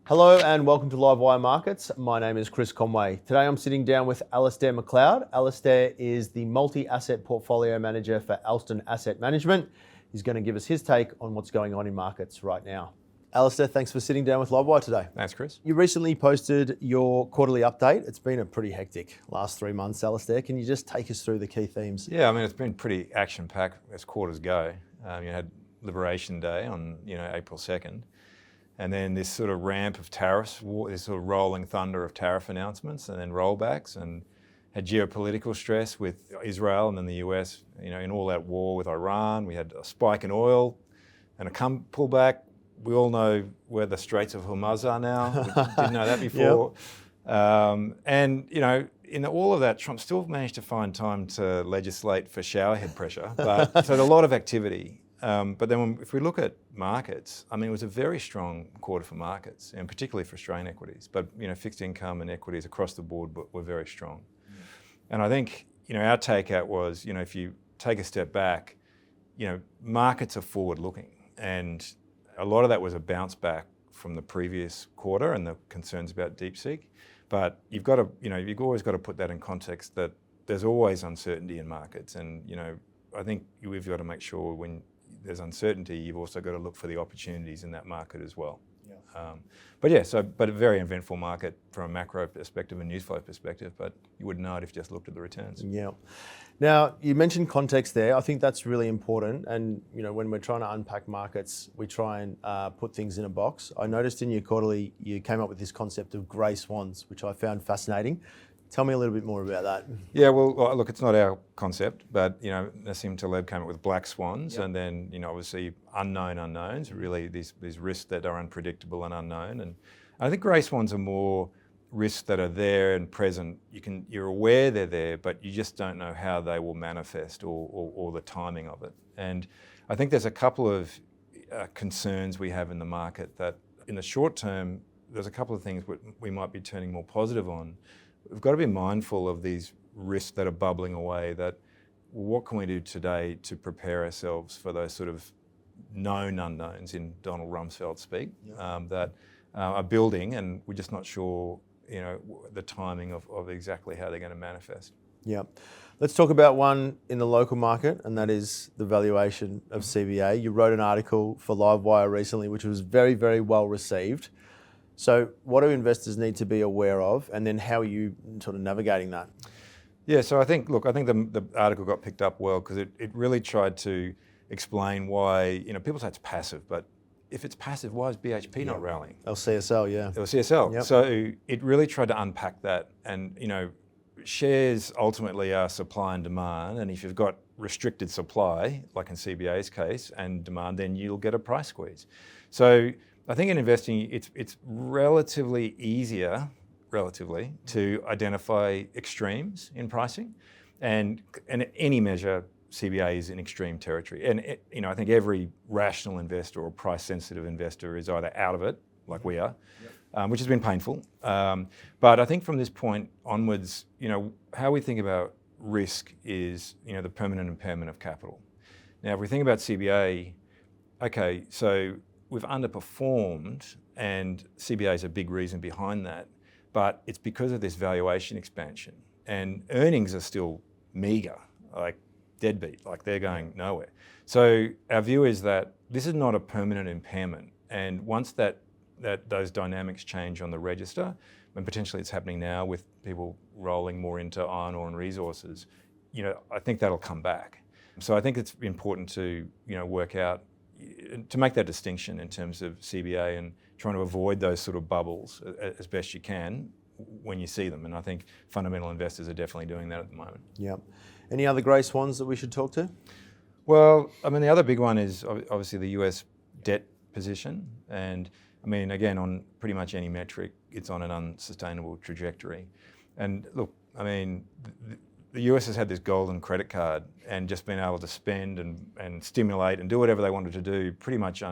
Hello and welcome to Livewire Markets. My name is Chris Conway. Today I'm sitting down with Alastair MacLeod. Alastair is the multi-asset portfolio manager for Elston Asset Management. He's going to give us his take on what's going on in markets right now. Alastair, thanks for sitting down with Livewire today. Thanks, Chris. You recently posted your quarterly update. It's been a pretty hectic last 3 months, Alastair. Can you just take us through the key themes? Yeah, I mean, it's been pretty action-packed as quarters go. You had Liberation Day on, April 2nd. And then this sort of ramp of tariffs, this sort of rolling thunder of tariff announcements and then rollbacks, and had geopolitical stress with Israel and then the US, in all-out war with Iran. We had a spike in oil and a pullback. We all know where the Straits of Hormuz are now. We didn't know that before. Yep. In all of that, Trump still managed to find time to legislate for showerhead pressure. So a lot of activity. But then if we look at markets, it was a very strong quarter for markets, and particularly for Australian equities. But fixed income and equities across the board were very strong. And I think our takeout was, if you take a step back, markets are forward-looking, and a lot of that was a bounce back from the previous quarter and the concerns about DeepSeek. But you've always got to put that in context that there's always uncertainty in markets, and I think we've got to make sure when there's uncertainty, you've also got to look for the opportunities in that market as well. Yeah. But a very eventful market from a macro perspective and news flow perspective, but you wouldn't know it if you just looked at the returns. Yeah. Now, you mentioned context there. I think that's really important. And, when we're trying to unpack markets, we try and put things in a box. I noticed in your quarterly, you came up with this concept of grey swans, which I found fascinating. Tell me a little bit more about that. Yeah, well, look, it's not our concept, but Nassim Taleb came up with black swans, yep. And then obviously unknown unknowns, really these risks that are unpredictable and unknown. And I think grey swans are more risks that are there and present. You're aware they're there, but you just don't know how they will manifest or the timing of it. And I think there's a couple of concerns we have in the market that in the short term, there's a couple of things we might be turning more positive on. We've got to be mindful of these risks that are bubbling away, that what can we do today to prepare ourselves for those sort of known unknowns, in Donald Rumsfeld speak, that are building, and we're just not sure the timing of exactly how they're going to manifest. Yeah. Let's talk about one in the local market, and that is the valuation of CBA. You wrote an article for Livewire recently, which was very, very well received. So what do investors need to be aware of, and then how are you sort of navigating that? Yeah, so I think the article got picked up well because it really tried to explain why, people say it's passive, but if it's passive, why is BHP not rallying? CSL, yeah. Or CSL. Yep. So it really tried to unpack that, and shares ultimately are supply and demand, and if you've got restricted supply, like in CBA's case, and demand, then you'll get a price squeeze. So I think in investing, it's relatively easier, to identify extremes in pricing, and any measure, CBA is in extreme territory. And I think every rational investor or price-sensitive investor is either out of it, like we are, which has been painful. But I think from this point onwards, how we think about risk is, the permanent impairment of capital. Now, if we think about CBA, okay, so we've underperformed, and CBA is a big reason behind that, but it's because of this valuation expansion. And earnings are still meagre, like deadbeat, like they're going nowhere. So our view is that this is not a permanent impairment, and once that those dynamics change on the register, and potentially it's happening now with people rolling more into iron ore and resources, I think that'll come back. So I think it's important to work out, to make that distinction in terms of CBA and trying to avoid those sort of bubbles as best you can when you see them. And I think fundamental investors are definitely doing that at the moment. Yeah. Any other grey swans that we should talk to? Well, the other big one is obviously the US debt position. And again, on pretty much any metric, it's on an unsustainable trajectory. And look, the US has had this golden credit card and just been able to spend and stimulate and do whatever they wanted to do pretty much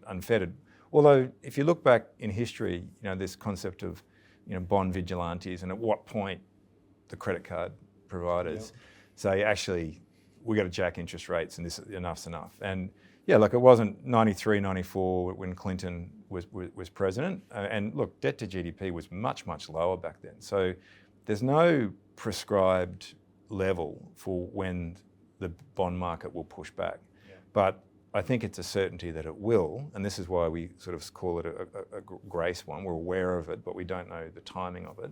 unfettered. Although if you look back in history, this concept of bond vigilantes, and at what point the credit card providers say, actually, we got to jack interest rates and this enough's enough. And yeah, like it wasn't 93, 94 when Clinton was president. And look, debt to GDP was much, much lower back then. So there's no prescribed level for when the bond market will push back. Yeah. But I think it's a certainty that it will, and this is why we sort of call it a grey swan. We're aware of it, but we don't know the timing of it.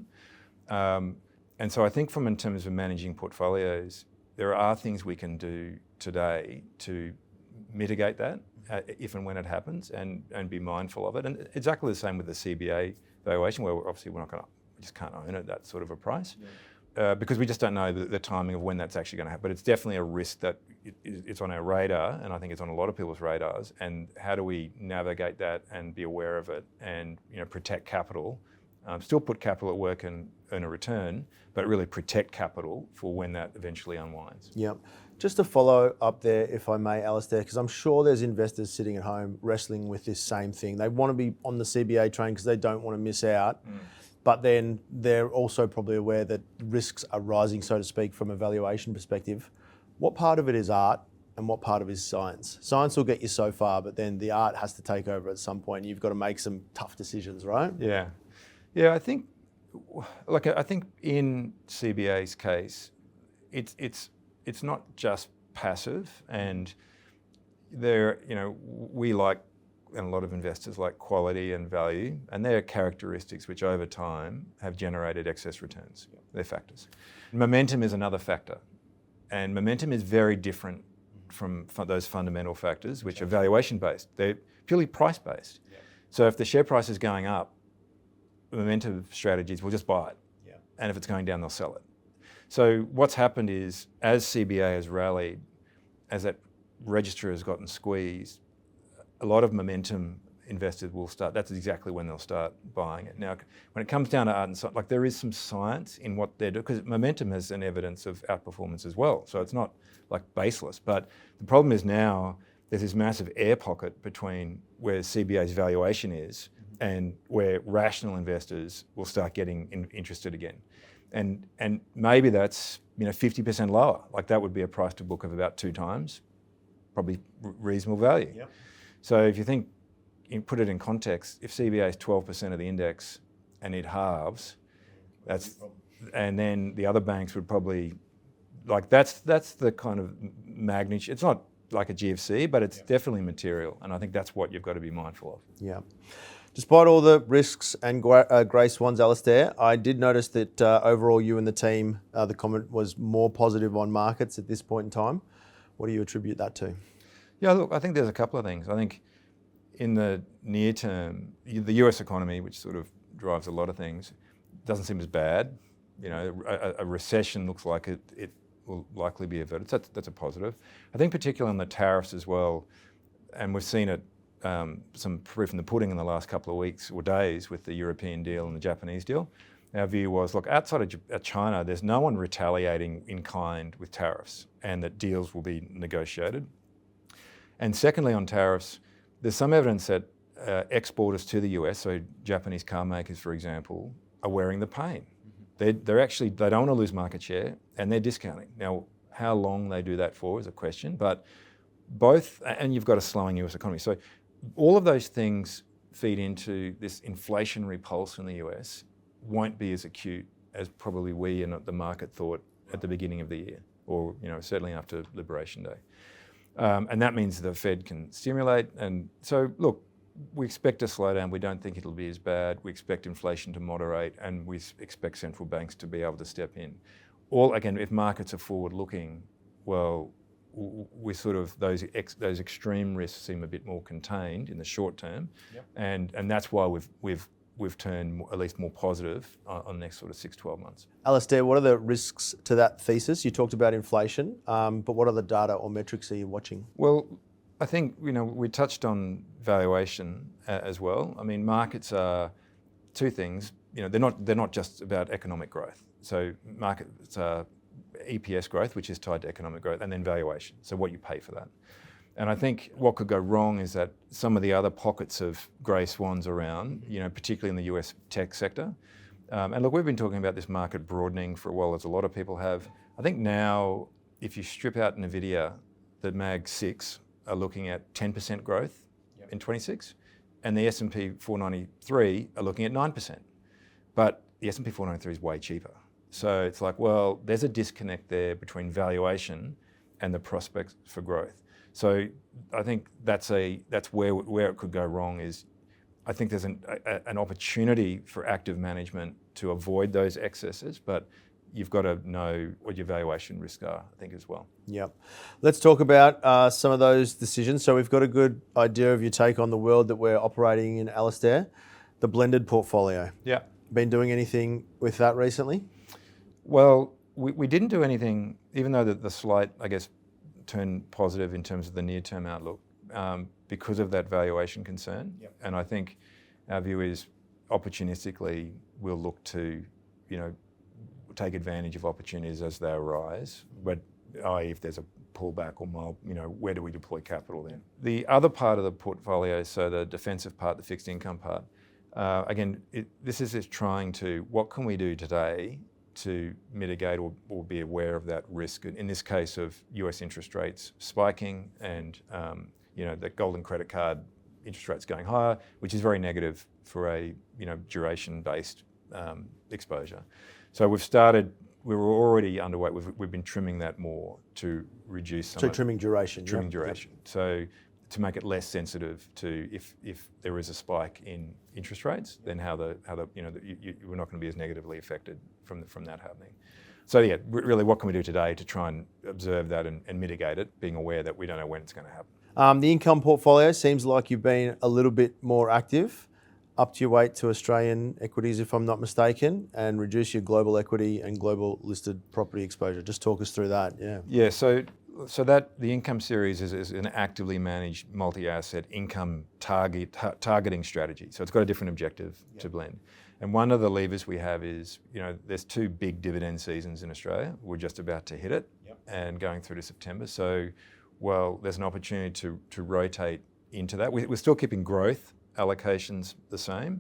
And so I think in terms of managing portfolios, there are things we can do today to mitigate that if and when it happens, and be mindful of it. And exactly the same with the CBA valuation, where obviously we just can't own it at that sort of a price. Yeah. Because we just don't know the timing of when that's actually going to happen. But it's definitely a risk that it's on our radar, and I think it's on a lot of people's radars. And how do we navigate that and be aware of it, and protect capital, still put capital at work and earn a return, but really protect capital for when that eventually unwinds. Yep. Just to follow up there, if I may, Alastair, because I'm sure there's investors sitting at home wrestling with this same thing. They want to be on the CBA train because they don't want to miss out. But then they're also probably aware that risks are rising, so to speak, from a valuation perspective. What part of it is art and what part of it is science? Science will get you so far, but then the art has to take over at some point. You've got to make some tough decisions, right? Yeah. I think in CBA's case, it's not just passive, and we like, and a lot of investors like quality and value, and they're characteristics which over time have generated excess returns. They're factors. Momentum is another factor, and momentum is very different from those fundamental factors, which are valuation based. They're purely price based. Yeah. So if the share price is going up, momentum strategies will just buy it, and if it's going down, they'll sell it. So what's happened is, as CBA has rallied, as that register has gotten squeezed, a lot of momentum investors will start. That's exactly when they'll start buying it. Now, when it comes down to art and science, there is some science in what they're doing, because momentum has an evidence of outperformance as well. So it's not baseless. But the problem is now there's this massive air pocket between where CBA's valuation is and where rational investors will start getting interested again. And maybe that's 50% lower. That would be a price to book of about 2 times, probably reasonable value. Yep. So if you put it in context, if CBA is 12% of the index and it halves, and then the other banks would probably, that's the kind of magnitude. It's not like a GFC, but it's definitely material. And I think that's what you've got to be mindful of. Yeah. Despite all the risks and grey swans, Alastair, I did notice that overall you and the team, the comment was more positive on markets at this point in time. What do you attribute that to? Yeah, look, I think there's a couple of things. I think in the near term, the US economy, which sort of drives a lot of things, doesn't seem as bad. A recession looks like it will likely be averted. So that's a positive. I think particularly on the tariffs as well, and we've seen it, some proof in the pudding in the last couple of weeks or days with the European deal and the Japanese deal. Our view was, look, outside of China, there's no one retaliating in kind with tariffs, and that deals will be negotiated. And secondly, on tariffs, there's some evidence that exporters to the US, so Japanese car makers, for example, are wearing the pain. They don't want to lose market share, and they're discounting. Now, how long they do that for is a question, but and you've got a slowing US economy. So all of those things feed into this inflationary pulse in the US won't be as acute as probably we and the market thought at the beginning of the year, or certainly after Liberation Day. And that means the Fed can stimulate. And so, look, we expect a slowdown. We don't think it'll be as bad. We expect inflation to moderate, and we expect central banks to be able to step in. Again, if markets are forward-looking, well, we sort of those extreme risks seem a bit more contained in the short term, and that's why we've turned at least more positive on the next sort of 6-12 months. Alastair, what are the risks to that thesis? You talked about inflation, but what other data or metrics are you watching? Well, I think we touched on valuation as well. I mean, markets are two things. They're not just about economic growth. So markets are EPS growth, which is tied to economic growth, and then valuation. So what you pay for that. And I think what could go wrong is that some of the other pockets of grey swans around, particularly in the US tech sector. And look, we've been talking about this market broadening for a while, as a lot of people have. I think now, if you strip out NVIDIA, the Mag 6 are looking at 10% growth in 26. and the S&P 493 are looking at 9%. But the S&P 493 is way cheaper. So it's like, well, there's a disconnect there between valuation and the prospects for growth. So I think that's where it could go wrong is, I think there's an opportunity for active management to avoid those excesses, but you've got to know what your valuation risks are, I think, as well. Yep. Let's talk about some of those decisions. So we've got a good idea of your take on the world that we're operating in, Alastair. The blended portfolio. Yeah. Been doing anything with that recently? Well, we didn't do anything, even though the slight, I guess, turned positive in terms of the near-term outlook, because of that valuation concern. Yep. And I think our view is opportunistically we'll look to, take advantage of opportunities as they arise. But if there's a pullback or mild, where do we deploy capital then? The other part of the portfolio, so the defensive part, the fixed income part, again, this is trying to, what can we do today to mitigate or be aware of that risk? In this case of US interest rates spiking and the golden credit card interest rates going higher, which is very negative for a duration-based exposure. So we were already underweight. We've been trimming that more to reduce some. So trimming duration. Trimming duration. Yep. So to make it less sensitive to if there is a spike in interest rates, then how we're not going to be as negatively affected from that happening. So yeah, really, what can we do today to try and observe that and mitigate it, being aware that we don't know when it's going to happen. The income portfolio seems like you've been a little bit more active, upped your weight to Australian equities, if I'm not mistaken, and reduce your global equity and global listed property exposure. Just talk us through that. Yeah. Yeah. So that the income series is an actively managed multi-asset income targeting strategy. So it's got a different objective to blend. And one of the levers we have is, there's 2 big dividend seasons in Australia. We're just about to hit it and going through to September. So, there's an opportunity to rotate into that. We're still keeping growth allocations the same.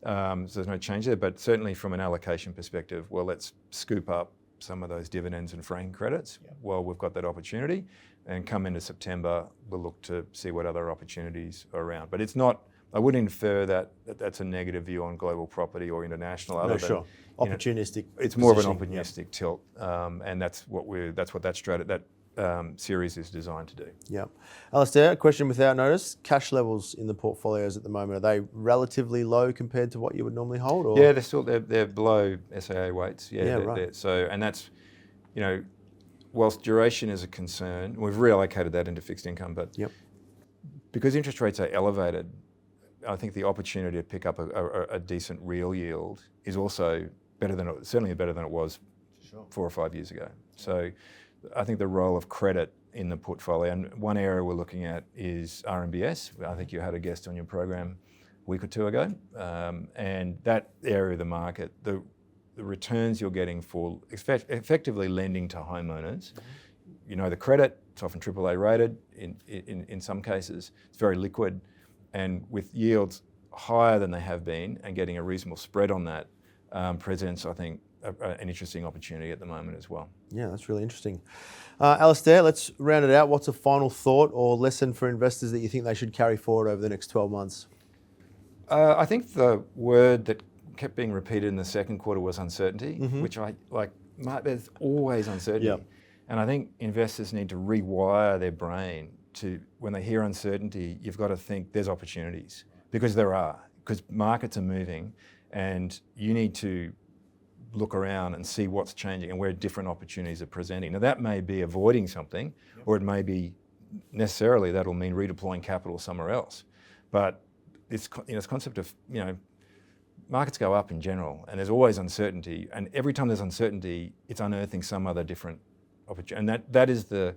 So there's no change there, but certainly from an allocation perspective, let's scoop up some of those dividends and franking credits while we've got that opportunity, and come into September, we'll look to see what other opportunities are around. But it's not, I wouldn't infer that's a negative view on global property or international. No, sure. Opportunistic. It's more of an opportunistic tilt, and that's what that series is designed to do. Yeah. Alastair, a question without notice. Cash levels in the portfolios at the moment, are they relatively low compared to what you would normally hold? Or? Yeah, they're below SAA weights. Yeah, right. So, and that's, whilst duration is a concern, we've reallocated that into fixed income, but because interest rates are elevated, I think the opportunity to pick up a decent real yield is also certainly better than it was 4 or 5 years ago. So I think the role of credit in the portfolio, and one area we're looking at is RMBS. I think you had a guest on your program a week or 2 ago, and that area of the market, the returns you're getting for effectively lending to homeowners, the credit, it's often AAA rated in some cases, it's very liquid, and with yields higher than they have been and getting a reasonable spread on that presents, I think, an interesting opportunity at the moment as well. Yeah, that's really interesting. Alastair, let's round it out. What's a final thought or lesson for investors that you think they should carry forward over the next 12 months? I think the word that kept being repeated in the second quarter was uncertainty, which there's always uncertainty. Yep. And I think investors need to rewire their brain to, when they hear uncertainty, you've got to think there's opportunities, because markets are moving, and you need to look around and see what's changing and where different opportunities are presenting. Now that may be avoiding something, or it may be necessarily that'll mean redeploying capital somewhere else. But it's this concept of, markets go up in general, and there's always uncertainty, and every time there's uncertainty, it's unearthing some other different opportunity. And that is the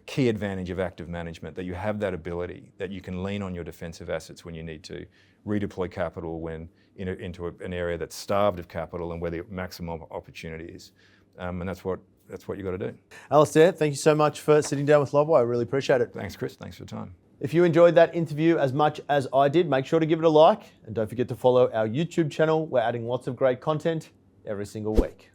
key advantage of active management, that you have that ability, that you can lean on your defensive assets when you need to, redeploy capital when into an area that's starved of capital and where the maximum opportunity is. And that's what you've got to do. Alastair, thank you so much for sitting down with Livewire. I really appreciate it. Thanks, Chris. Thanks for your time. If you enjoyed that interview as much as I did, make sure to give it a like, and don't forget to follow our YouTube channel. We're adding lots of great content every single week.